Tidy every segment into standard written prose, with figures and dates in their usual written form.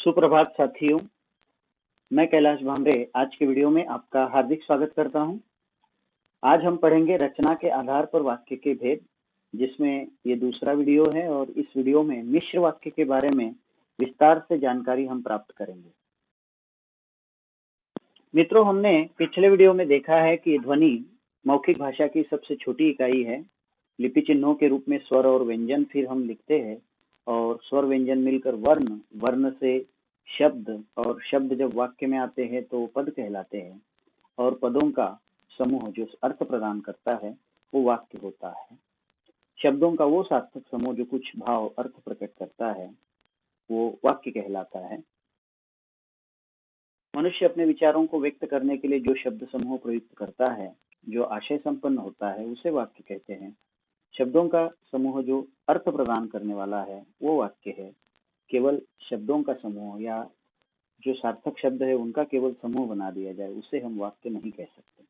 सुप्रभात साथियों, मैं कैलाश भांबरे आज के वीडियो में आपका हार्दिक स्वागत करता हूं। आज हम पढ़ेंगे रचना के आधार पर वाक्य के भेद, जिसमें ये दूसरा वीडियो है और इस वीडियो में मिश्र वाक्य के बारे में विस्तार से जानकारी हम प्राप्त करेंगे। मित्रों, हमने पिछले वीडियो में देखा है कि ध्वनि मौखिक भाषा की सबसे छोटी इकाई है। लिपि चिन्हों के रूप में स्वर और व्यंजन फिर हम लिखते हैं और स्वर व्यंजन मिलकर वर्ण, वर्ण से शब्द और शब्द जब वाक्य में आते हैं तो पद कहलाते हैं और पदों का समूह जो अर्थ प्रदान करता है वो वाक्य होता है। शब्दों का वो सार्थक समूह जो कुछ भाव अर्थ प्रकट करता है वो वाक्य कहलाता है। मनुष्य अपने विचारों को व्यक्त करने के लिए जो शब्द समूह प्रयुक्त करता है, जो आशय संपन्न होता है, उसे वाक्य कहते हैं। शब्दों का समूह जो अर्थ प्रदान करने वाला है वो वाक्य है। केवल शब्दों का समूह या जो सार्थक शब्द है उनका केवल समूह बना दिया जाए उसे हम वाक्य नहीं कह सकते।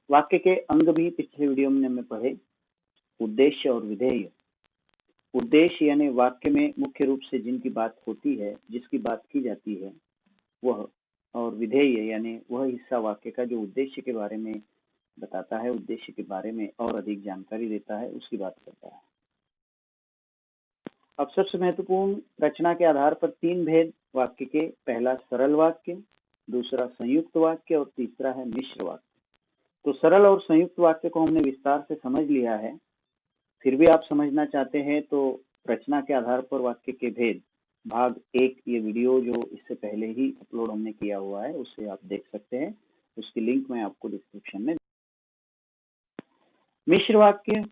वाक्य के अंग भी पिछले वीडियो में हमने पढ़े, उद्देश्य और विधेय। उद्देश्य यानी वाक्य में मुख्य रूप से जिनकी बात होती है, जिसकी बात की जाती है वह, और विधेय यानी वह हिस्सा वाक्य का जो उद्देश्य के बारे में बताता है, उद्देश्य के बारे में और अधिक जानकारी देता है, उसकी बात करता है। अब सबसे महत्वपूर्ण रचना के आधार पर तीन भेद वाक्य के, पहला सरल वाक्य, दूसरा संयुक्त वाक्य और तीसरा है मिश्र वाक्य। तो सरल और संयुक्त वाक्य को हमने विस्तार से समझ लिया है। फिर भी आप समझना चाहते हैं तो रचना के आधार पर वाक्य के भेद भाग 1 ये वीडियो जो इससे पहले ही अपलोड हमने किया हुआ है उसे आप देख सकते हैं। उसकी लिंक मैं आपको डिस्क्रिप्शन में। मिश्र वाक्य,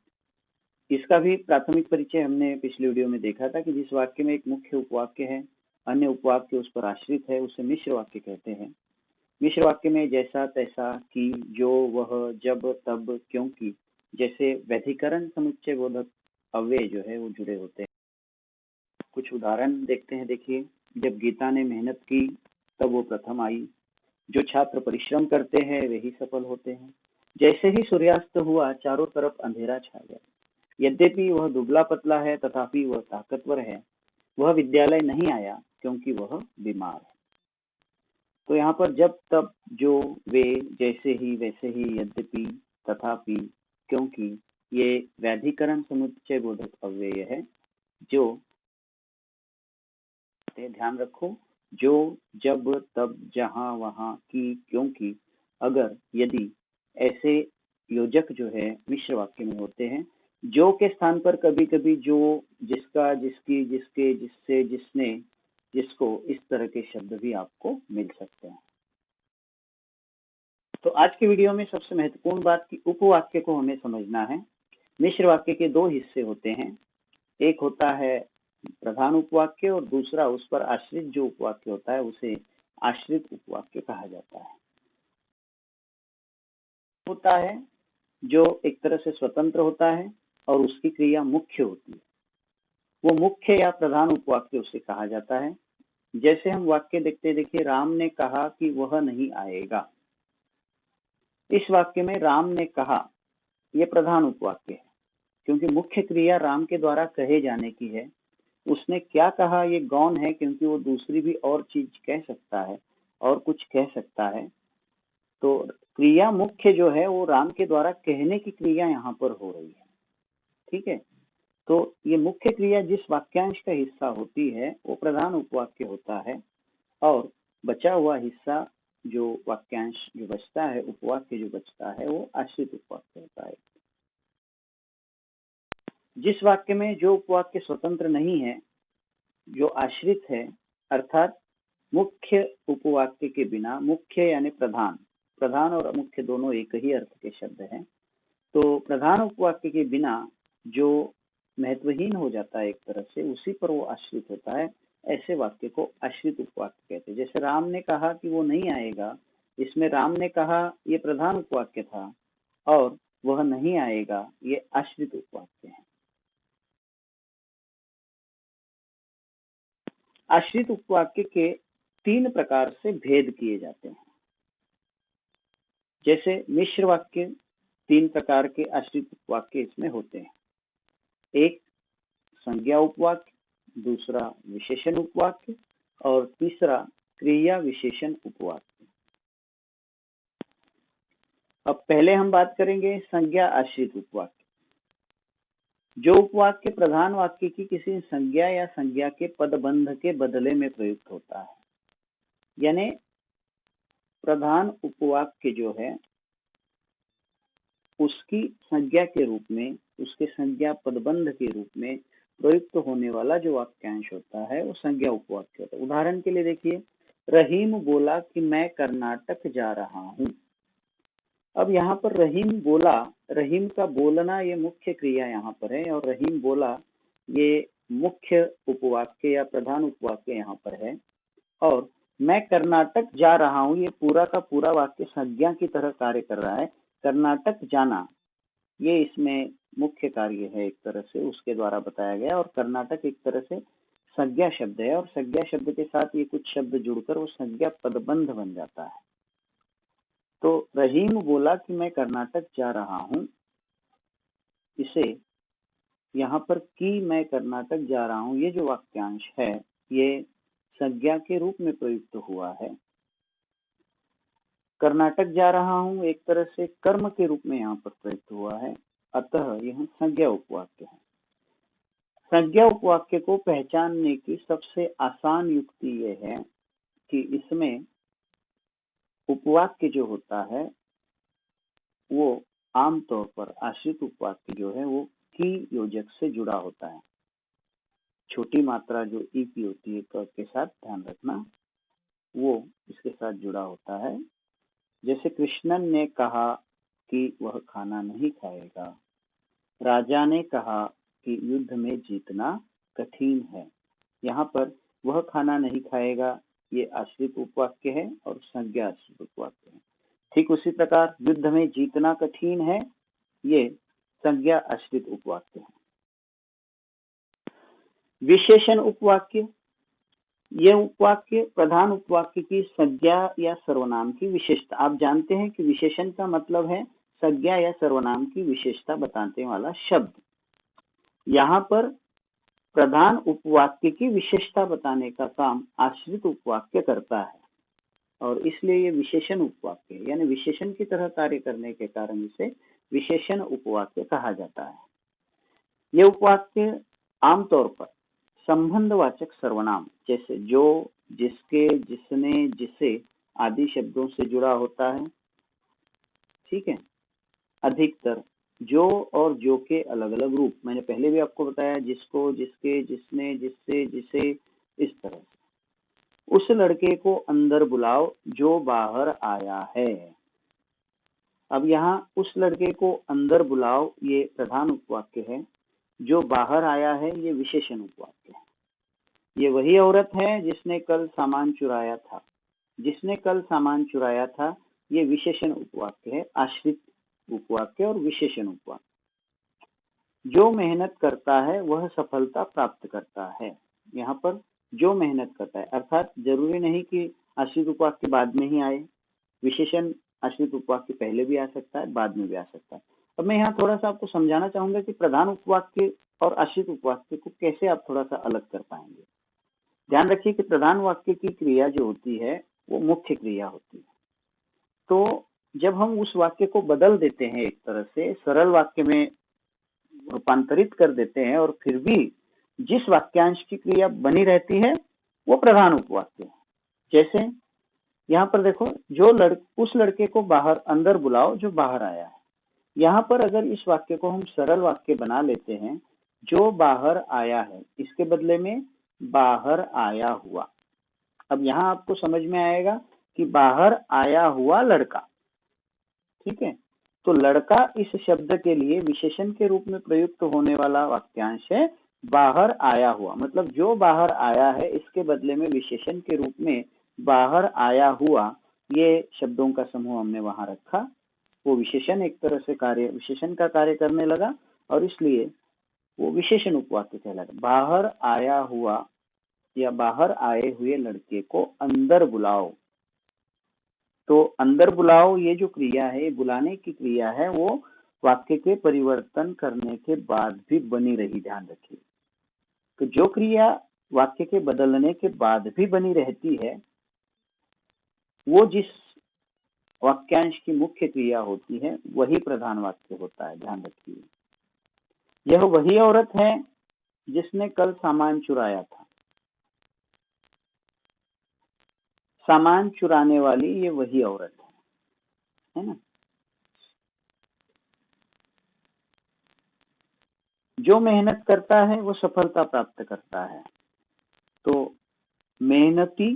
इसका भी प्राथमिक परिचय हमने पिछले वीडियो में देखा था कि जिस वाक्य में एक मुख्य उपवाक्य है, अन्य उपवाक्य उस पर आश्रित है, उसे मिश्र वाक्य कहते हैं। मिश्र वाक्य में जैसा, तैसा, कि, जो, वह, जब, तब, क्योंकि जैसे व्यधिकरण समुच्चय बोधक अव्यय जो है वो जुड़े होते हैं। कुछ उदाहरण देखते हैं। देखिए, जब गीता ने मेहनत की तब वो प्रथम आई। जो छात्र परिश्रम करते हैं वे ही सफल होते हैं। जैसे ही सूर्यास्त हुआ चारों तरफ अंधेरा छा गया। यद्यपि वह दुबला पतला है तथापि वह ताकतवर है। वह विद्यालय नहीं आया क्योंकि वह बीमार है। तो यहाँ पर जब, तब, जो, वे, जैसे ही, वैसे ही, यद्यपि, तथापि, क्योंकि ये व्याधिकरण समुच्चय बोधक अव्यय है। जो, ध्यान रखो, जो, जब, तब, जहां, वहां, की, क्योंकि, अगर, यदि ऐसे योजक जो है मिश्र वाक्य में होते हैं। जो के स्थान पर कभी कभी जो, जिसका, जिसकी, जिसके, जिससे, जिसने, जिसको, इस तरह के शब्द भी आपको मिल सकते हैं। तो आज के वीडियो में सबसे महत्वपूर्ण बात की उपवाक्य को हमें समझना है। मिश्र वाक्य के दो हिस्से होते हैं, एक होता है प्रधान उपवाक्य और दूसरा उस पर आश्रित जो उपवाक्य होता है उसे आश्रित उपवाक्य कहा जाता है। होता है जो एक तरह से स्वतंत्र होता है और उसकी क्रिया मुख्य होती है, वो मुख्य या प्रधान उपवाक्य उसे कहा जाता है। जैसे हम वाक्य देखते, देखिए, राम ने कहा कि वह नहीं आएगा। इस वाक्य में राम ने कहा यह प्रधान उपवाक्य है क्योंकि मुख्य क्रिया राम के द्वारा कहे जाने की है। उसने क्या कहा ये गौण है क्योंकि वो दूसरी भी और चीज कह सकता है और कुछ कह सकता है। तो क्रिया मुख्य जो है वो राम के द्वारा कहने की क्रिया यहाँ पर हो रही है। ठीक है, तो ये मुख्य क्रिया जिस वाक्यांश का हिस्सा होती है वो प्रधान उपवाक्य होता है और बचा हुआ हिस्सा जो वाक्यांश जो बचता है, उपवाक्य जो बचता है, वो आश्रित उपवाक्य होता है। जिस वाक्य में जो उपवाक्य स्वतंत्र नहीं है, जो आश्रित है, अर्थात मुख्य उपवाक्य के बिना, मुख्य यानी प्रधान, प्रधान और मुख्य दोनों एक ही अर्थ के शब्द हैं, तो प्रधान उपवाक्य के बिना जो महत्वहीन हो जाता है एक तरह से, उसी पर वो आश्रित होता है। ऐसे वाक्य को आश्रित उपवाक्य कहते हैं। जैसे राम ने कहा कि वो नहीं आएगा, इसमें राम ने कहा ये प्रधान उपवाक्य था और वह नहीं आएगा ये आश्रित उपवाक्य है। आश्रित उपवाक्य के तीन प्रकार से भेद किए जाते हैं। जैसे मिश्र वाक्य, तीन प्रकार के आश्रित उपवाक्य इसमें होते हैं। एक संज्ञा उपवाक्य, दूसरा विशेषण उपवाक्य और तीसरा क्रिया विशेषण उपवाक्य। अब पहले हम बात करेंगे संज्ञा आश्रित उपवाक्य। जो उपवाक्य प्रधान वाक्य की किसी संज्ञा या संज्ञा के पदबंध के बदले में प्रयुक्त होता है, यानी प्रधान उपवाक्य जो है उसकी संज्ञा के रूप में, उसके संज्ञा पदबंध के रूप में प्रयुक्त होने वाला जो वाक्यांश होता है वो संज्ञा उपवाक्य होता है। उदाहरण के लिए देखिए, रहीम बोला कि मैं कर्नाटक जा रहा हूँ। अब यहाँ पर रहीम बोला, रहीम का बोलना ये मुख्य क्रिया यहाँ पर है और रहीम बोला ये मुख्य उपवाक्य या प्रधान उपवाक्य यहाँ पर है। और मैं कर्नाटक जा रहा हूँ, ये पूरा का पूरा वाक्य संज्ञा की तरह कार्य कर रहा है। कर्नाटक जाना ये इसमें मुख्य कार्य है, एक तरह से उसके द्वारा बताया गया। और कर्नाटक एक तरह से संज्ञा शब्द है और संज्ञा शब्द के साथ ये कुछ शब्द जुड़कर वो संज्ञा पदबंध बन जाता है। तो रहीम बोला कि मैं कर्नाटक जा रहा हूँ, इसे यहाँ पर कि मैं कर्नाटक जा रहा हूँ, ये जो वाक्यांश है ये संज्ञा के रूप में प्रयुक्त हुआ है। कर्नाटक जा रहा हूँ एक तरह से कर्म के रूप में यहाँ पर प्रयुक्त हुआ है, अतः यह संज्ञा उपवाक्य है। संज्ञा उपवाक्य को पहचानने की सबसे आसान युक्ति यह है कि इसमें उपवाक्य जो होता है वो आमतौर पर आश्रित उपवाक्य जो है वो की योजक से जुड़ा होता है। छोटी मात्रा जो ई की होती है क के साथ, ध्यान रखना, वो इसके साथ जुड़ा होता है। जैसे कृष्णन ने कहा कि वह खाना नहीं खाएगा, राजा ने कहा कि युद्ध में जीतना कठिन है। यहाँ पर वह खाना नहीं खाएगा ये आश्रित उपवाक्य है और संज्ञा आश्रित उपवाक्य है। ठीक उसी प्रकार युद्ध में जीतना कठिन है ये संज्ञा आश्रित उपवाक्य है। विशेषण उपवाक्य, यह उपवाक्य प्रधान उपवाक्य की संज्ञा या सर्वनाम की विशेषता। आप जानते हैं कि विशेषण का मतलब है संज्ञा या सर्वनाम की विशेषता बताने वाला शब्द। यहाँ पर प्रधान उपवाक्य की विशेषता बताने का काम आश्रित उपवाक्य करता है और इसलिए ये विशेषण उपवाक्य है, यानी विशेषण की तरह कार्य करने के कारण इसे विशेषण उपवाक्य कहा जाता है। ये उपवाक्य आमतौर पर संबंधवाचक सर्वनाम जैसे जो, जिसके, जिसने, जिसे आदि शब्दों से जुड़ा होता है। ठीक है, अधिकतर जो और जो के अलग अलग रूप, मैंने पहले भी आपको बताया, जिसको, जिसके, जिसने, जिससे, जिसे, इस तरह से। उस लड़के को अंदर बुलाओ जो बाहर आया है। अब यहाँ उस लड़के को अंदर बुलाओ ये प्रधान उपवाक्य है, जो बाहर आया है ये विशेषण उपवाक्य है। ये वही औरत है जिसने कल सामान चुराया था। जिसने कल सामान चुराया था ये विशेषण उपवाक्य है, आश्रित उपवाक्य और विशेषण उपवाक्य। जो मेहनत करता है वह सफलता प्राप्त करता है। यहाँ पर जो मेहनत करता है, अर्थात जरूरी नहीं कि आश्रित उपवाक्य बाद में ही आए, विशेषण आश्रित उपवाक्य पहले भी आ सकता है, बाद में भी आ सकता है। अब मैं यहाँ थोड़ा सा आपको समझाना चाहूंगा कि प्रधान उपवाक्य और आश्रित उपवाक्य को कैसे आप थोड़ा सा अलग कर पाएंगे। ध्यान रखिए कि प्रधान वाक्य की क्रिया जो होती है वो मुख्य क्रिया होती है। तो जब हम उस वाक्य को बदल देते हैं, एक तरह से सरल वाक्य में रूपांतरित कर देते हैं और फिर भी जिस वाक्यांश की क्रिया बनी रहती है वो प्रधान उपवाक्य है। जैसे यहाँ पर देखो, उस लड़के को बाहर अंदर बुलाओ जो बाहर आया है। यहाँ पर अगर इस वाक्य को हम सरल वाक्य बना लेते हैं, जो बाहर आया है इसके बदले में बाहर आया हुआ। अब यहाँ आपको समझ में आएगा कि बाहर आया हुआ लड़का। ठीक है, तो लड़का इस शब्द के लिए विशेषण के रूप में प्रयुक्त होने वाला वाक्यांश है बाहर आया हुआ। मतलब जो बाहर आया है इसके बदले में विशेषण के रूप में बाहर आया हुआ ये शब्दों का समूह हमने वहां रखा। वो विशेषण एक तरह से विशेषण का कार्य करने लगा और इसलिए वो विशेषण उपवाक्य कहलाता। बाहर आया हुआ या बाहर आए हुए लड़के को अंदर बुलाओ। तो अंदर बुलाओ ये जो क्रिया है, बुलाने की क्रिया है, वो वाक्य के परिवर्तन करने के बाद भी बनी रही। ध्यान रखिए, तो जो क्रिया वाक्य के बदलने के बाद भी बनी रहती है, वो जिस वाक्यांश की मुख्य क्रिया होती है वही प्रधान वाक्य होता है। ध्यान रखिए, यह वही औरत है जिसने कल सामान चुराया था। सामान चुराने वाली ये वही औरत है ना। जो मेहनत करता है वो सफलता प्राप्त करता है, तो मेहनती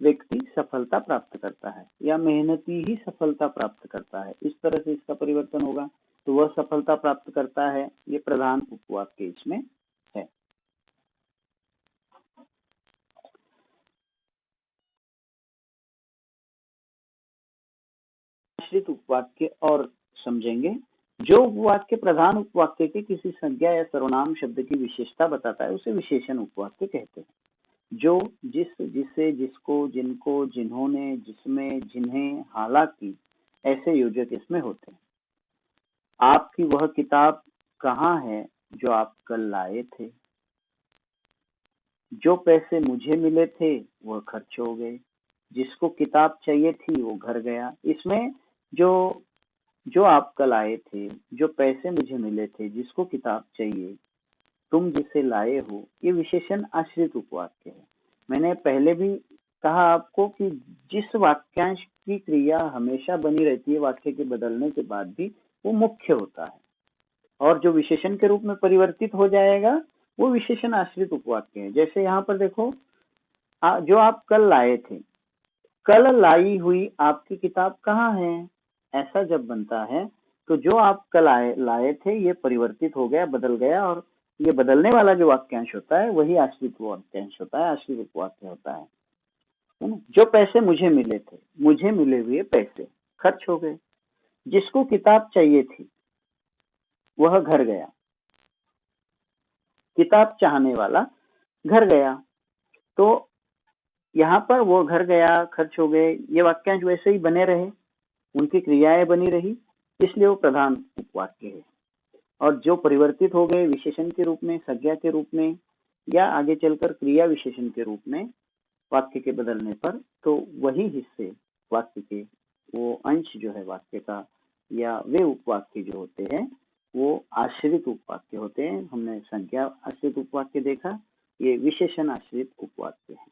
व्यक्ति सफलता प्राप्त करता है या मेहनती ही सफलता प्राप्त करता है, इस तरह से इसका परिवर्तन होगा। तो वह सफलता प्राप्त करता है, ये प्रधान उपवाक्य इसमें है। आश्रित उपवाक्य और समझेंगे। जो उपवाक्य प्रधान उपवाक्य के किसी संज्ञा या सर्वनाम शब्द की विशेषता बताता है उसे विशेषण उपवाक्य कहते हैं। जो, जिस, जिसे, जिसको, जिनको, जिन्होंने, जिसमें, जिन्हें, हालांकि ऐसे योजक इसमें होते हैं। आपकी वह किताब कहाँ है जो आप कल लाए थे। जो पैसे मुझे मिले थे वह खर्च हो गए। जिसको किताब चाहिए थी वो घर गया। इसमें जो आप कल आए थे, जो पैसे मुझे मिले थे, जिसको किताब चाहिए, तुम जिसे लाए हो, ये विशेषण आश्रित उपवाक्य है। मैंने पहले भी कहा आपको कि जिस वाक्यांश की क्रिया हमेशा बनी रहती है वाक्य के बदलने के बाद भी, वो मुख्य होता है, और जो विशेषण के रूप में परिवर्तित हो जाएगा वो विशेषण आश्रित उपवाक्य है। जैसे यहाँ पर देखो, जो आप कल लाए थे, कल लाई हुई आपकी किताब कहाँ है, ऐसा जब बनता है तो जो आप कल लाए थे ये परिवर्तित हो गया, बदल गया, और ये बदलने वाला जो वाक्यांश होता है वही आश्रित वाक्यांश होता है, आश्रित उपवाक्य होता है ना। जो पैसे मुझे मिले थे, मुझे मिले हुए पैसे खर्च हो गए। जिसको किताब चाहिए थी वह घर गया। किताब चाहने वाला घर गया। तो यहाँ पर वो घर गया, खर्च हो गए, ये वाक्यांश वैसे ही बने रहे, उनकी क्रियाएं बनी रही, इसलिए वो प्रधान उपवाक्य है। और जो परिवर्तित हो गए विशेषण के रूप में, संज्ञा के रूप में, या आगे चलकर क्रिया विशेषण के रूप में वाक्य के बदलने पर, तो वही हिस्से वाक्य के, वो अंश जो है वाक्य का, या वे उपवाक्य जो होते हैं वो आश्रित उपवाक्य होते हैं। हमने संज्ञा आश्रित उपवाक्य देखा, ये विशेषण आश्रित उपवाक्य है।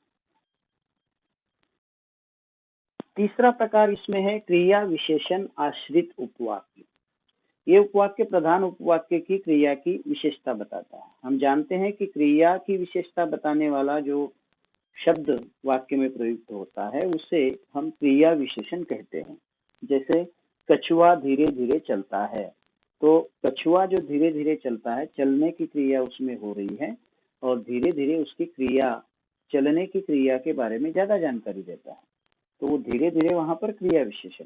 तीसरा प्रकार इसमें है क्रिया विशेषण आश्रित उपवाक्य। ये उपवाक्य प्रधान उपवाक्य की क्रिया की विशेषता बताता है। हम जानते हैं कि क्रिया की विशेषता बताने वाला जो शब्द वाक्य में प्रयुक्त होता है उसे हम क्रिया विशेषण कहते हैं। जैसे कछुआ धीरे धीरे चलता है, तो कछुआ जो धीरे धीरे चलता है, चलने की क्रिया उसमें हो रही है, और धीरे धीरे उसकी क्रिया, चलने की क्रिया के बारे में ज्यादा जानकारी देता है, तो वो धीरे धीरे वहां पर क्रिया विशेषण।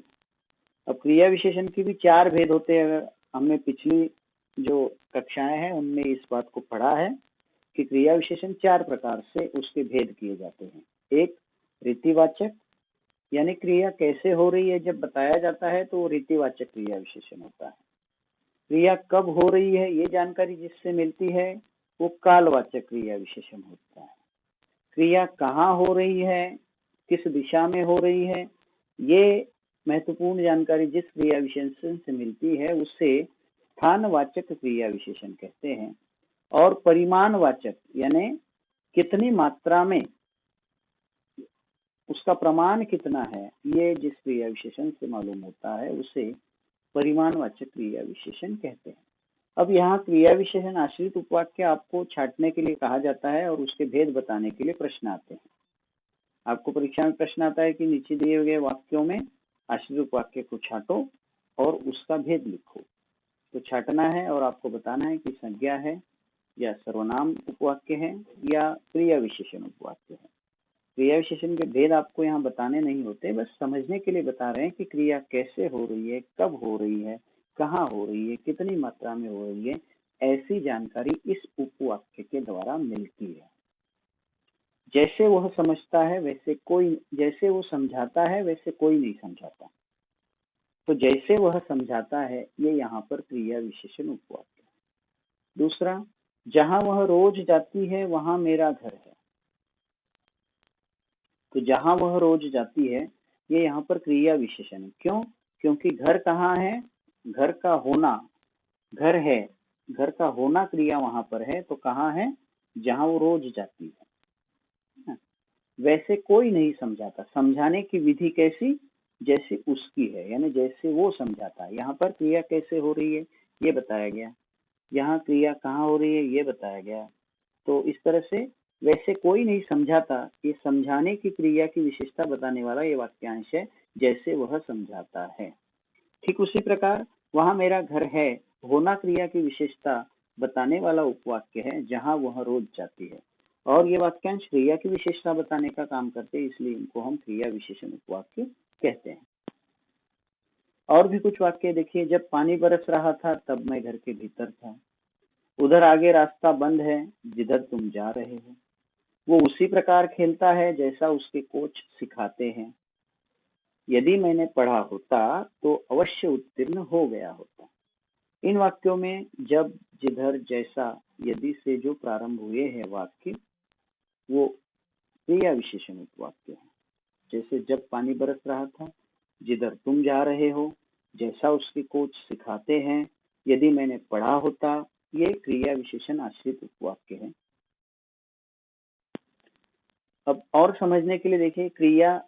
अब क्रिया विशेषण की भी चार भेद होते हैं। हमने पिछली जो कक्षाएं हैं उनमें इस बात को पढ़ा है कि क्रिया विशेषण चार प्रकार से उसके भेद किए जाते हैं। एक, रीतिवाचक, यानी क्रिया कैसे हो रही है जब बताया जाता है तो वो रीतिवाचक क्रिया विशेषण होता है। क्रिया कब हो रही है ये जानकारी जिससे मिलती है वो कालवाचक क्रिया विशेषण होता है। क्रिया कहाँ हो रही है, किस दिशा में हो रही है, ये महत्वपूर्ण जानकारी जिस क्रिया विशेषण से मिलती है उसे स्थानवाचक क्रिया विशेषण कहते हैं। और परिमाणवाचक, यानी कितनी मात्रा में, उसका प्रमाण कितना है, ये जिस क्रिया विशेषण से मालूम होता है उसे परिमाणवाचक क्रिया विशेषण कहते हैं। अब यहाँ क्रिया विशेषण आश्रित उपवाक्य आपको छांटने के लिए कहा जाता है और उसके भेद बताने के लिए प्रश्न आते हैं। आपको परीक्षा में प्रश्न आता है कि नीचे दिए गए वाक्यों में आश्रित उपवाक्य को छांटो और उसका भेद लिखो। तो छांटना है और आपको बताना है कि संज्ञा है या सर्वनाम उपवाक्य है या क्रिया विशेषण उपवाक्य है। क्रिया विशेषण के भेद आपको यहाँ बताने नहीं होते, बस समझने के लिए बता रहे हैं कि क्रिया कैसे हो रही है, कब हो रही है, कहाँ हो रही है, कितनी मात्रा में हो रही है, ऐसी जानकारी इस उपवाक्य के द्वारा मिलती है। जैसे वह समझता है वैसे कोई, जैसे वो समझाता है वैसे कोई नहीं समझाता। तो जैसे वह समझाता है ये यहाँ पर क्रिया विशेषण उपवाक्य। दूसरा, जहां वह रोज जाती है वहां मेरा घर है। तो जहां वह रोज जाती है, ये यहाँ पर क्रिया विशेषण है। क्यों? क्योंकि घर कहाँ है? घर का होना, घर है, घर का होना क्रिया वहां पर है, तो कहाँ है? जहां वो रोज जाती है। वैसे कोई नहीं समझाता। समझाने की विधि कैसी? जैसे उसकी है, यानी जैसे वो समझाता है। यहाँ पर क्रिया कैसे हो रही है ये बताया गया, यहाँ क्रिया कहाँ हो रही है ये बताया गया। तो इस तरह से वैसे कोई नहीं समझाता, ये समझाने की क्रिया की विशेषता बताने वाला ये वाक्यांश है, जैसे वह समझाता है। ठीक उसी प्रकार वहां मेरा घर है होना क्रिया की विशेषता बताने वाला उपवाक्य है, जहां वह रोज जाती है। और ये वाक्यांश क्रिया की विशेषता बताने का काम करते हैं, इसलिए इनको हम क्रिया विशेषण उपवाक्य कहते हैं। और भी कुछ वाक्य देखिए। जब पानी बरस रहा था तब मैं घर के भीतर था। उधर आगे रास्ता बंद है जिधर तुम जा रहे हो। वो उसी प्रकार खेलता है जैसा उसके कोच सिखाते हैं। यदि मैंने पढ़ा होता तो अवश्य उत्तीर्ण हो गया होता। इन वाक्यों में जब, जिधर, जैसा, यदि से जो प्रारंभ हुए हैं वाक्य, वो क्रिया विशेषण उपवाक्य है। जैसे जब पानी बरस रहा था, जिधर तुम जा रहे हो, जैसा उसके कोच सिखाते हैं, यदि मैंने पढ़ा होता, ये क्रिया विशेषण आश्रित उपवाक्य है। अब और समझने के लिए देखिए, क्रिया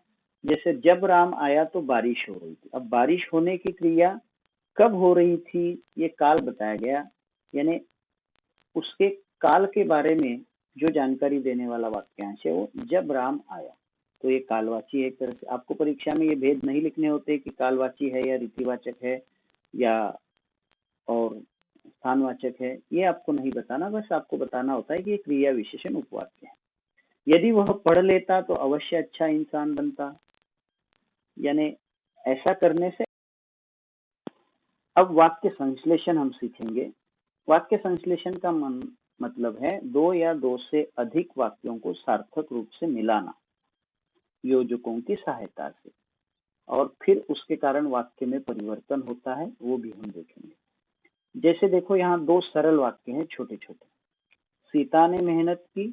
जैसे जब राम आया तो बारिश हो रही थी। अब बारिश होने की क्रिया कब हो रही थी ये काल बताया गया, यानी उसके काल के बारे में जो जानकारी देने वाला वाक्यांश है वो जब राम आया। तो ये कालवाची है। एक तरह से आपको परीक्षा में ये भेद नहीं लिखने होते कि कालवाची है या रीतिवाचक है या और स्थानवाचक है, ये आपको नहीं बताना। बस आपको बताना होता है कि ये क्रिया विशेषण उपवाक्य है। यदि वह पढ़ लेता तो अवश्य अच्छा इंसान बनता, यानी ऐसा करने से। अब वाक्य संश्लेषण हम सीखेंगे। वाक्य संश्लेषण का मतलब है दो या दो से अधिक वाक्यों को सार्थक रूप से मिलाना योजकों की सहायता से, और फिर उसके कारण वाक्य में परिवर्तन होता है, वो भी हम देखेंगे। जैसे देखो, यहाँ दो सरल वाक्य हैं छोटे छोटे। सीता ने मेहनत की,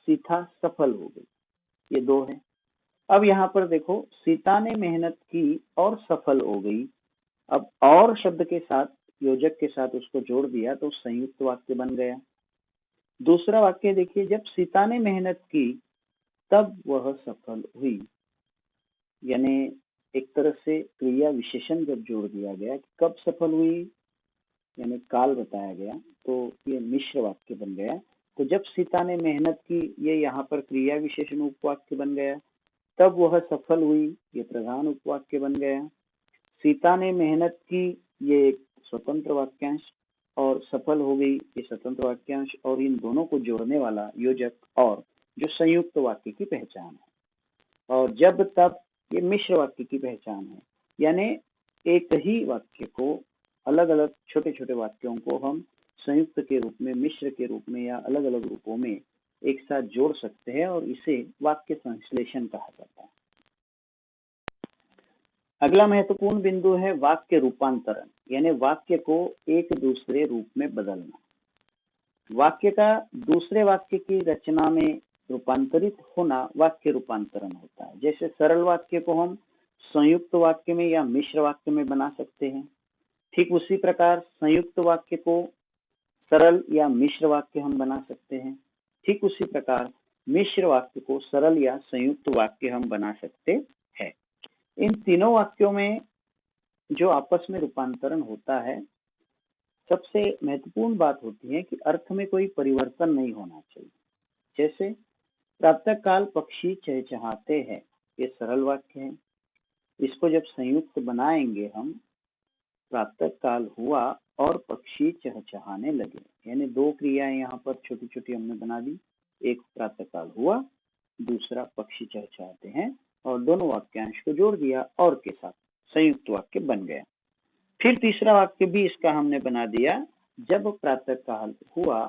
सीता सफल हो गई, ये दो है। अब यहाँ पर देखो, सीता ने मेहनत की और सफल हो गई। अब और शब्द के साथ, योजक के साथ उसको जोड़ दिया तो संयुक्त वाक्य बन गया। दूसरा वाक्य देखिए, जब सीता ने मेहनत की तब वह सफल हुई, यानी एक तरह से क्रिया विशेषण जब जोड़ दिया गया कि कब सफल हुई, यानी काल बताया गया, तो ये मिश्र वाक्य बन गया। तो जब सीता ने मेहनत की, ये यहाँ पर क्रिया विशेषण उपवाक्य बन गया। तब वह सफल हुई, ये प्रधान उपवाक्य बन गया। सीता ने मेहनत की, ये एक स्वतंत्र वाक्यांश, और सफल हो गई, ये स्वतंत्र वाक्यांश, और इन दोनों को जोड़ने वाला योजक और जो संयुक्त वाक्य की पहचान है। और जब तब, ये मिश्र वाक्य की पहचान है, यानी एक ही वाक्य को अलग अलग छोटे छोटे वाक्यों को हम संयुक्त के रूप में, मिश्र के रूप में या अलग अलग रूपों में एक साथ जोड़ सकते हैं, और इसे वाक्य संश्लेषण कहा जाता है। अगला महत्वपूर्ण बिंदु है वाक्य रूपांतरण, यानी वाक्य को एक दूसरे रूप में बदलना। वाक्य का दूसरे वाक्य की रचना में रूपांतरित होना वाक्य रूपांतरण होता है। जैसे सरल वाक्य को हम संयुक्त वाक्य में या मिश्र वाक्य में बना सकते हैं, ठीक उसी प्रकार संयुक्त वाक्य को सरल या मिश्र वाक्य हम बना सकते हैं। ठीक उसी प्रकार मिश्र वाक्य को सरल या संयुक्त वाक्य हम बना सकते हैं। इन तीनों वाक्यों में जो आपस में रूपांतरण होता है, सबसे महत्वपूर्ण बात होती है कि अर्थ में कोई परिवर्तन नहीं होना चाहिए। जैसे प्रातः काल पक्षी चहचहाते हैं, ये सरल वाक्य है। इसको जब संयुक्त बनाएंगे हम, प्रातः काल हुआ और पक्षी चहचहाने लगे, यानी दो क्रियाएं यहाँ पर छोटी छोटी हमने बना दी। एक प्रातः काल हुआ, दूसरा पक्षी चहचहाते हैं, और दोनों वाक्यांश को जोड़ दिया और के साथ संयुक्त वाक्य बन गया। फिर तीसरा वाक्य भी इसका हमने बना दिया, जब प्रातः काल हुआ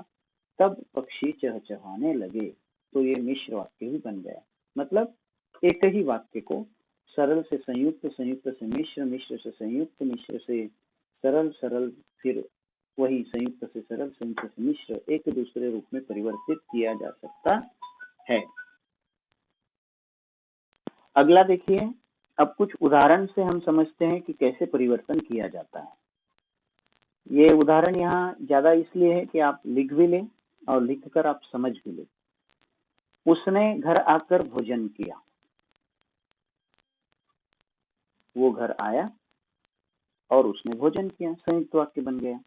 तब पक्षी चहचहाने लगे, तो ये मिश्र वाक्य भी बन गया। मतलब एक ही वाक्य को सरल से संयुक्त, संयुक्त से मिश्र, मिश्र से संयुक्त, मिश्र से सरल, सरल फिर वही संयुक्त से सरल, संयुक्त से मिश्र एक दूसरे रूप में परिवर्तित किया जा सकता है। अगला देखिए, अब कुछ उदाहरण से हम समझते हैं कि कैसे परिवर्तन किया जाता है। ये उदाहरण यहाँ ज्यादा इसलिए है कि आप लिख भी लें और लिखकर आप समझ भी लें। उसने घर आकर भोजन किया, वो घर आया और उसने भोजन किया, संयुक्त वाक्य बन गया।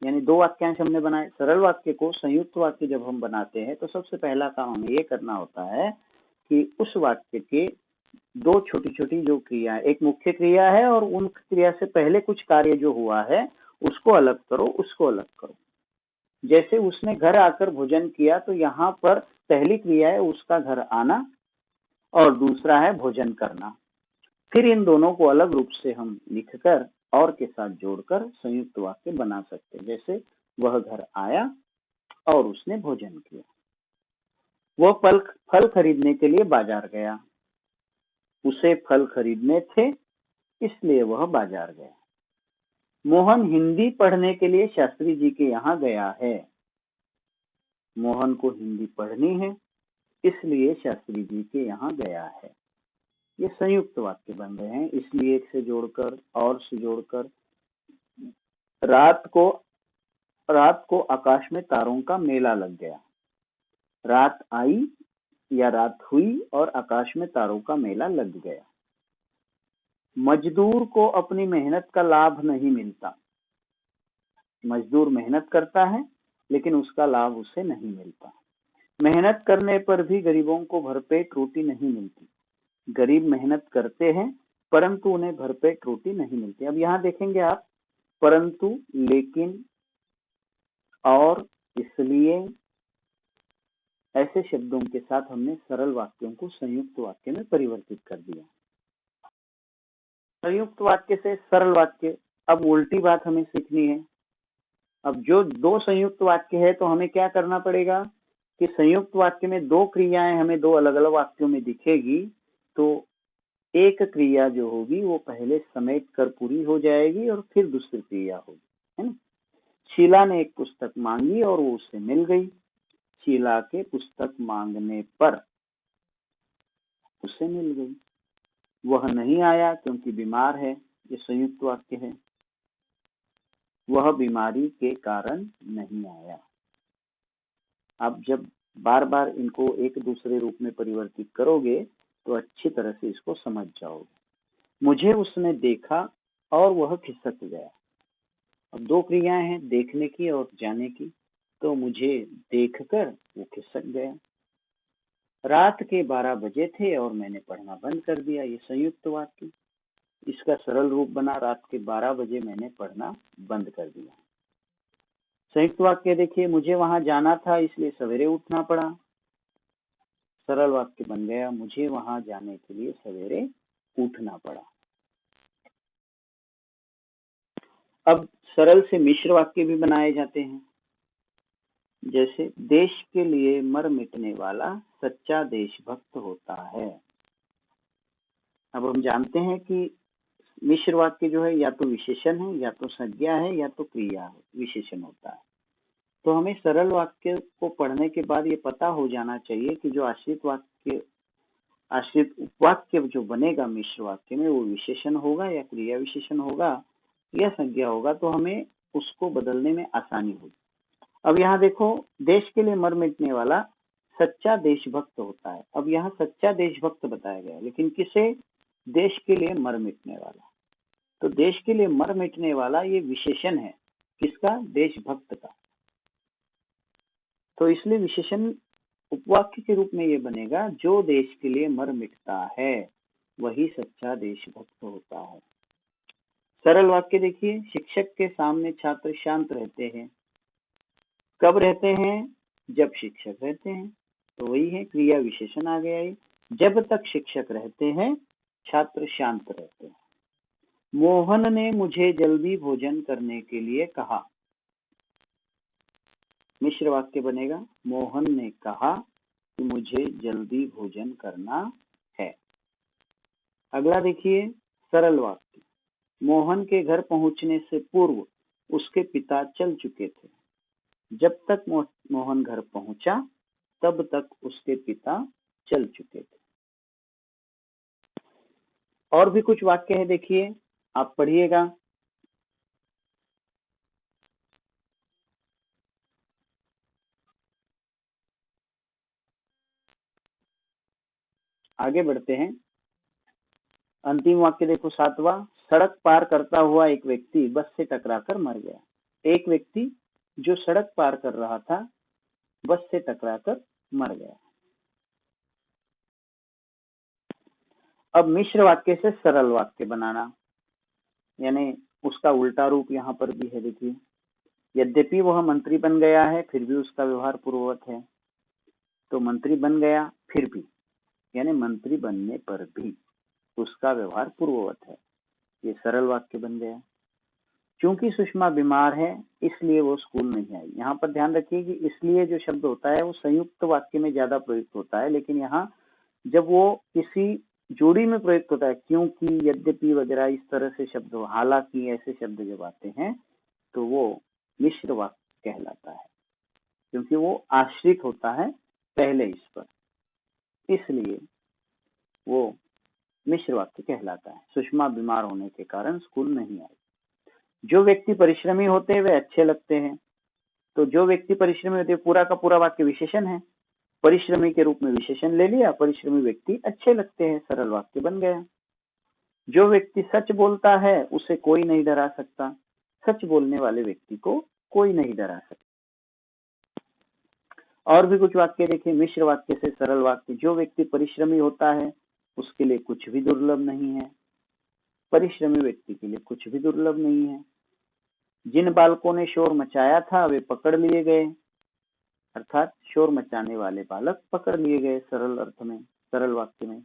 यानी दो वाक्यांश हमने बनाए। सरल वाक्य को संयुक्त वाक्य जब हम बनाते हैं तो सबसे पहला काम हमें ये करना होता है कि उस वाक्य के दो छोटी छोटी जो क्रिया, एक मुख्य क्रिया है और उन क्रिया से पहले कुछ कार्य जो हुआ है उसको अलग करो, उसको अलग करो। जैसे उसने घर आकर भोजन किया, तो यहाँ पर पहली क्रिया है उसका घर आना और दूसरा है भोजन करना। फिर इन दोनों को अलग रूप से हम लिखकर और के साथ जोड़कर संयुक्त वाक्य बना सकते हैं। जैसे वह घर आया और उसने भोजन किया। वह फल खरीदने के लिए बाजार गया, उसे फल खरीदने थे इसलिए वह बाजार गया। मोहन हिंदी पढ़ने के लिए शास्त्री जी के यहाँ गया है, मोहन को हिंदी पढ़नी है इसलिए शास्त्री जी के यहाँ गया है। ये संयुक्त वाक्य बन रहे हैं, इसलिए एक से जोड़कर और से जोड़कर। रात को आकाश में तारों का मेला लग गया। रात आई या रात हुई और आकाश में तारों का मेला लग गया। मजदूर को अपनी मेहनत का लाभ नहीं मिलता। मजदूर मेहनत करता है लेकिन उसका लाभ उसे नहीं मिलता। मेहनत करने पर भी गरीबों को भरपेट रोटी नहीं मिलती। गरीब मेहनत करते हैं परंतु उन्हें भरपेट रोटी नहीं मिलती। अब यहाँ देखेंगे आप, परंतु, लेकिन, और, इसलिए ऐसे शब्दों के साथ हमने सरल वाक्यों को संयुक्त वाक्य में परिवर्तित कर दिया। संयुक्त वाक्य से सरल वाक्य। अब उल्टी बात हमें सीखनी है। अब जो दो संयुक्त वाक्य है तो हमें क्या करना पड़ेगा कि संयुक्त वाक्य में दो क्रियाएं हमें दो अलग अलग वाक्यों में दिखेगी, तो एक क्रिया जो होगी वो पहले समेट कर पूरी हो जाएगी और फिर दूसरी क्रिया होगी, है ना। शीला ने एक पुस्तक मांगी और वो उससे मिल गई। शीला के पुस्तक मांगने पर उसे मिल गई। वह नहीं आया क्योंकि बीमार है, ये संयुक्त वाक्य है। वह बीमारी के कारण नहीं आया। आप जब बार बार इनको एक दूसरे रूप में परिवर्तित करोगे तो अच्छी तरह से इसको समझ जाओगे। मुझे उसने देखा और वह खिसक गया। अब दो क्रियाएं हैं, देखने की और जाने की, तो मुझे देखकर वो खिसक गया। रात के 12 बजे थे और मैंने पढ़ना बंद कर दिया, ये संयुक्त वाक्य। इसका सरल रूप बना, रात के 12 बजे मैंने पढ़ना बंद कर दिया। संयुक्त वाक्य देखिए, मुझे वहां जाना था इसलिए सवेरे उठना पड़ा। सरल वाक्य बन गया, मुझे वहां जाने के लिए सवेरे उठना पड़ा। अब सरल से मिश्र वाक्य भी बनाए जाते हैं। जैसे देश के लिए मर मिटने वाला सच्चा देशभक्त होता है। अब हम जानते हैं कि मिश्र वाक्य जो है या तो विशेषण है, या तो संज्ञा है, या तो क्रिया है, विशेषण होता है। तो हमें सरल वाक्य को पढ़ने के बाद ये पता हो जाना चाहिए कि जो आश्रित उपवाक्य जो बनेगा मिश्र वाक्य में वो विशेषण होगा या क्रिया विशेषण होगा या संज्ञा होगा, तो हमें उसको बदलने में आसानी होगी। अब यहाँ देखो, देश के लिए मर मिटने वाला सच्चा देशभक्त होता है। अब यहाँ सच्चा देशभक्त बताया गया, लेकिन किसे? देश के लिए मर मिटने वाला। तो देश के लिए मर मिटने वाला ये विशेषण है, किसका? देशभक्त का। तो इसलिए विशेषण उपवाक्य के रूप में ये बनेगा, जो देश के लिए मर मिटता है वही सच्चा देशभक्त होता है। सरल वाक्य देखिए, शिक्षक के सामने छात्र शांत रहते हैं। कब रहते हैं? जब शिक्षक रहते हैं। तो वही है, क्रिया विशेषण आ गया है। जब तक शिक्षक रहते हैं छात्र शांत रहते हैं। मोहन ने मुझे जल्दी भोजन करने के लिए कहा। मिश्र वाक्य बनेगा, मोहन ने कहा कि मुझे जल्दी भोजन करना है। अगला देखिए, सरल वाक्य, मोहन के घर पहुंचने से पूर्व उसके पिता चल चुके थे। जब तक मोहन घर पहुंचा तब तक उसके पिता चल चुके थे। और भी कुछ वाक्य है, देखिए, आप पढ़िएगा। आगे बढ़ते हैं। अंतिम वाक्य देखो, 7वां। सड़क पार करता हुआ एक व्यक्ति बस से टकराकर मर गया। एक व्यक्ति जो सड़क पार कर रहा था बस से टकराकर मर गया। अब मिश्र वाक्य से सरल वाक्य बनाना, यानी उसका उल्टा रूप यहाँ पर भी है। देखिए, यद्यपि वह मंत्री बन गया है फिर भी उसका व्यवहार पूर्ववत है। तो मंत्री बन गया फिर भी, यानी मंत्री बनने पर भी उसका व्यवहार पूर्ववत है, ये सरल वाक्य बन गया। क्योंकि सुषमा बीमार है इसलिए वो स्कूल नहीं आई। यहाँ पर ध्यान रखिए कि इसलिए जो शब्द होता है वो संयुक्त वाक्य में ज्यादा प्रयुक्त होता है, लेकिन यहाँ जब वो किसी जोड़ी में प्रयुक्त होता है, क्योंकि, यद्यपि वगैरह इस तरह से शब्द, हालांकि ऐसे शब्द जब आते हैं तो वो मिश्र वाक्य कहलाता है, क्योंकि वो आश्रित होता है पहले इस पर, इसलिए वो मिश्र वाक्य कहलाता है। सुषमा बीमार होने के कारण स्कूल नहीं आई। जो व्यक्ति परिश्रमी होते हैं वे अच्छे लगते हैं। तो जो व्यक्ति परिश्रमी होते हैं, पूरा का पूरा वाक्य विशेषण है, परिश्रमी के रूप में विशेषण ले लिया, परिश्रमी व्यक्ति अच्छे लगते हैं, सरल वाक्य बन गया। जो व्यक्ति सच बोलता है उसे कोई नहीं डरा सकता। सच बोलने वाले व्यक्ति को कोई नहीं डरा सकता। और भी कुछ वाक्य देखिए, मिश्र वाक्य से सरल वाक्य। जो व्यक्ति परिश्रमी होता है उसके लिए कुछ भी दुर्लभ नहीं है। परिश्रमी व्यक्ति के लिए कुछ भी दुर्लभ नहीं है। जिन बालकों ने शोर मचाया था वे पकड़ लिए गए, अर्थात शोर मचाने वाले बालक पकड़ लिए गए, सरल अर्थ में, सरल वाक्य में।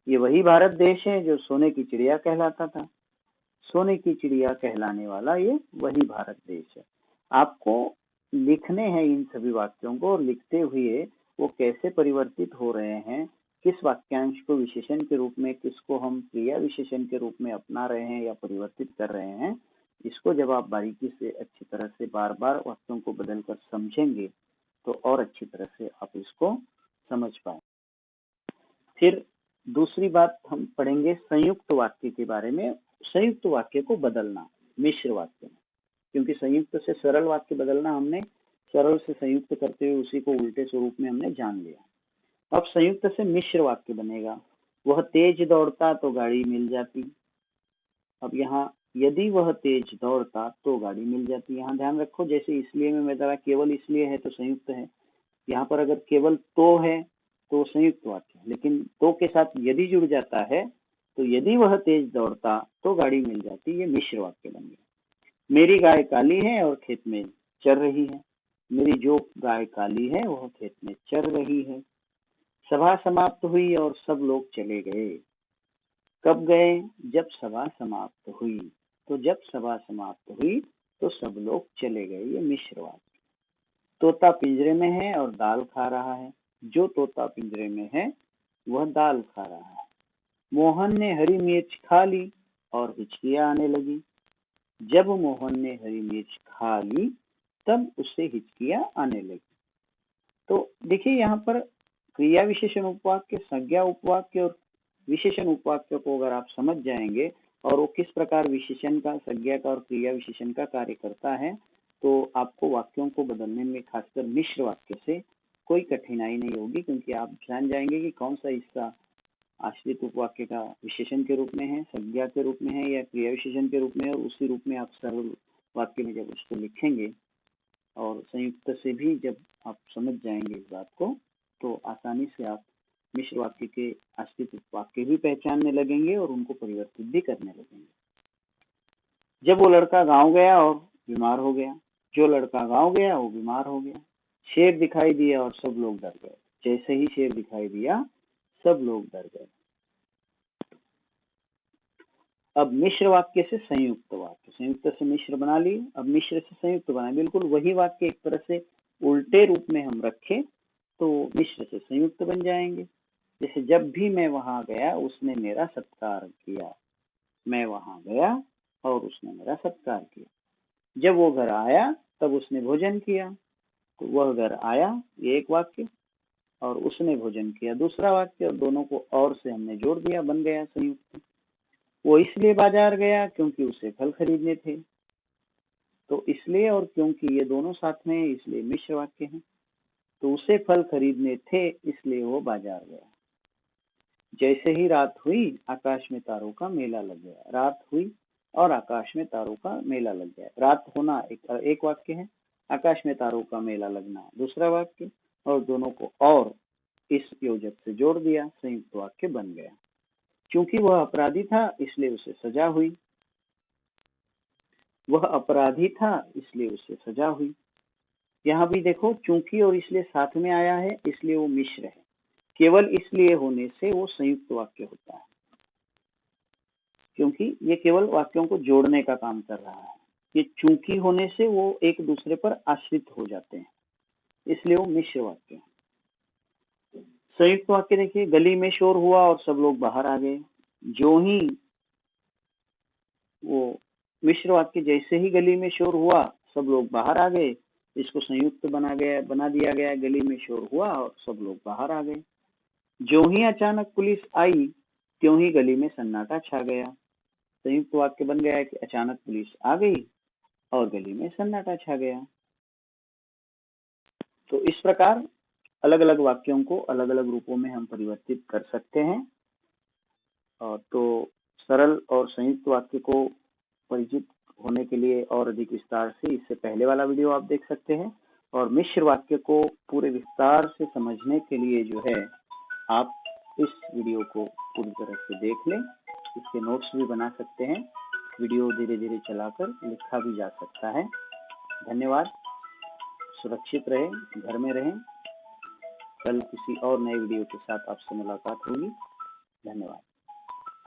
ये वही भारत देश है जो सोने की चिड़िया कहलाता था। सोने की चिड़िया कहलाने वाला ये वही भारत देश है। आपको लिखने हैं इन सभी वाक्यों को, और लिखते हुए वो कैसे परिवर्तित हो रहे हैं, किस वाक्यांश को विशेषण के रूप में, किसको हम क्रिया विशेषण के रूप में अपना रहे हैं या परिवर्तित कर रहे हैं, इसको जब आप बारीकी से अच्छी तरह से बार बार वाक्यों को बदलकर समझेंगे तो और अच्छी तरह से आप इसको समझ पाए। फिर दूसरी बात हम पढ़ेंगे संयुक्त वाक्य के बारे में। संयुक्त वाक्य को बदलना मिश्र वाक्य में, क्योंकि संयुक्त से सरल वाक्य बदलना हमने सरल से संयुक्त करते हुए उसी को उल्टे स्वरूप में हमने जान लिया। अब संयुक्त से मिश्र वाक्य बनेगा। वह तेज दौड़ता तो गाड़ी मिल जाती। अब यहाँ यदि वह तेज दौड़ता तो गाड़ी मिल जाती, यहाँ ध्यान रखो, जैसे इसलिए में बताया केवल इसलिए है तो संयुक्त है। यहाँ पर अगर केवल तो है तो संयुक्त वाक्य, लेकिन तो के साथ यदि जुड़ जाता है तो यदि वह तेज दौड़ता तो गाड़ी मिल जाती, ये मिश्र वाक्य बन गया। मेरी गाय काली है और खेत में चर रही है। मेरी जो गाय काली है वह खेत में चर रही है। सभा समाप्त हुई और सब लोग चले गए। कब गए? जब सभा समाप्त हुई। तो जब सभा समाप्त हुई तो सब लोग चले गए, ये मिश्र वाक्य। तोता पिंजरे में है और दाल खा रहा है। जो तोता पिंजरे में है वह दाल खा रहा है। मोहन ने हरी मिर्च खा ली और हिचकियां आने लगी। जब मोहन ने हरी मिर्च खा ली तब उसे हिचकियां आने लगी। तो देखिए, यहाँ पर क्रिया विशेषण उपवाक्य, संज्ञा उपवाक्य और विशेषण उपवाक्य को अगर आप समझ जाएंगे और वो किस प्रकार विशेषण का, संज्ञा का और क्रिया विशेषण का कार्य करता है, तो आपको वाक्यों को बदलने में, खासकर मिश्र वाक्य से, कोई कठिनाई नहीं होगी, क्योंकि आप जान जाएंगे कि कौन सा हिस्सा आश्रित उपवाक्य का विशेषण के रूप में है, संज्ञा के रूप में है या क्रिया विशेषण के रूप में है, और उसी रूप में आप सरल वाक्य में जब उसको लिखेंगे और संयुक्त से भी जब आप समझ जाएंगे इस बात को, तो आसानी से आप मिश्र वाक्य के आश्रित वाक्य भी पहचानने लगेंगे और उनको परिवर्तित भी करने लगेंगे। जब वो लड़का गांव गया और बीमार हो गया। जो लड़का गांव गया वो बीमार हो गया। शेर दिखाई दिया और सब लोग डर गए। जैसे ही शेर दिखाई दिया सब लोग डर गए। अब मिश्र वाक्य से संयुक्त वाक्य, संयुक्त से मिश्र बना ली, अब मिश्र से संयुक्त बना, बिल्कुल वही वाक्य एक तरह से उल्टे रूप में हम रखें तो मिश्र से संयुक्त बन जाएंगे। जैसे जब भी मैं वहां गया उसने मेरा सत्कार किया। मैं वहां गया और उसने मेरा सत्कार किया। जब वो घर आया तब उसने भोजन किया, तो वह घर आया ये एक वाक्य, और उसने भोजन किया दूसरा वाक्य, और दोनों को और से हमने जोड़ दिया, बन गया संयुक्त। वो इसलिए बाजार गया क्योंकि उसे फल खरीदने थे, तो इसलिए और क्योंकि ये दोनों साथ में इसलिए मिश्र वाक्य है। तो उसे फल खरीदने थे इसलिए वो बाजार गया। जैसे ही रात हुई आकाश में तारों का मेला लग गया। रात हुई और आकाश में तारों का मेला लग गया। रात होना एक वाक्य है, आकाश में तारों का मेला लगना दूसरा वाक्य, और दोनों को और इस योजक से जोड़ दिया, संयुक्त वाक्य बन गया। क्योंकि वह अपराधी था इसलिए उसे सजा हुई। वह अपराधी था इसलिए उसे सजा हुई। यहाँ भी देखो चूंकि और इसलिए साथ में आया है, इसलिए वो मिश्र है। केवल इसलिए होने से वो संयुक्त वाक्य होता है, क्योंकि ये केवल वाक्यों को जोड़ने का काम कर रहा है। ये चूंकि होने से वो एक दूसरे पर आश्रित हो जाते हैं, इसलिए वो मिश्र वाक्य है। संयुक्त वाक्य देखिए, गली में शोर हुआ और सब लोग बाहर आ गए। जो ही वो मिश्र वाक्य, जैसे ही गली में शोर हुआ सब लोग बाहर आ गए, इसको संयुक्त बना दिया गया। गली में शोर हुआ और सब लोग बाहर आ गए। जो ही अचानक पुलिस आई त्यों ही गली में सन्नाटा छा गया। संयुक्त वाक्य बन गया कि अचानक पुलिस आ गई और गली में सन्नाटा छा गया। तो इस प्रकार अलग अलग वाक्यों को अलग अलग रूपों में हम परिवर्तित कर सकते हैं। और तो सरल और संयुक्त वाक्य को परिचित होने के लिए और अधिक विस्तार से इससे पहले वाला वीडियो आप देख सकते हैं। और मिश्र वाक्य को पूरे विस्तार से समझने के लिए जो है आप इस वीडियो को पूरी तरह से देख लें। इसके नोट्स भी बना सकते हैं। वीडियो धीरे धीरे चलाकर लिखा भी जा सकता है। धन्यवाद। सुरक्षित रहें, घर में रहें। कल किसी और नए वीडियो के साथ आपसे मुलाकात होगी। धन्यवाद।